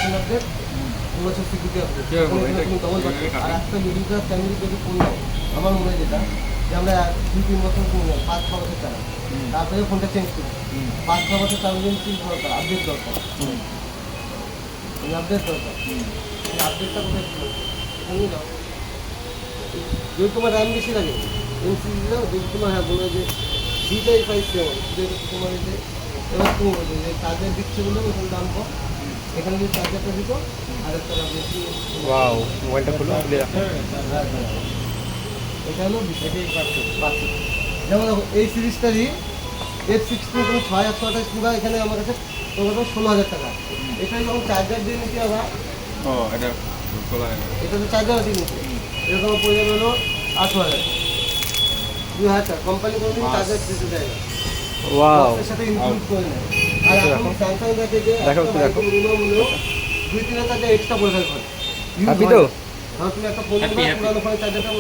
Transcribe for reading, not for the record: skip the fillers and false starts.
Version update, 2 বছর security update. Double button. আর একটা মিডিল ক্লাস ফ্যামিলি যদি ফোন নেয়, আমার মনে হয় যেটা যে আমরা 2-3 বছর ফোন নেই, 5-6 বছর চালাই, তারপরে ফোনটা চেঞ্জ করি। 5-6 বছর চালানোর কি দরকার? আপডেট দরকার, আপডেট দরকার। আপডেটটা কোথায় ছিল? এখানেই দাও। যদি তোমার র্যাম বেশি লাগে, এমসিসি দাও। যদি তোমার হ্যাঁ বলে যে দুইটাই প্রাইস কেমন, যেটা তোমার এই যে এবার তুমি বলছো যে চার্জার দিচ্ছে বলে ওখানে দাম কম, এখানে যদি চার্জারটা দিত আর একটা বেশি। ওয়াও, মোবাইলটা খুলে খুলে রাখো। এটা হলো বিষয়টাই পাচ্ছি। যেমন দেখো এই সিরিজটারই F16 তুমি 628 কিংবা এখানে আমার কাছে তোমার 16,000 টাকা। এটা যখন চার্জার দিয়ে নিতে হবে, এটা এটা তো চার্জার দিয়ে নিতে, এটা তোমার পড়ে যাবে হলো 8,000, 2,000 টাকা। কোম্পানি কোনোদিন চার্জার দিতে দেয় না, ওয়াও, এর সাথে ইনক্লুড করে নেয়। আর এখন স্যামসাং দেখে যে মিনিমাম মূল্য 2-3 হাজার টাকা এক্সট্রা পড়ে থাকে। হ্যাপি তো? ধরো তুমি একটা ফোন পুরানো ফোনের চার্জারটা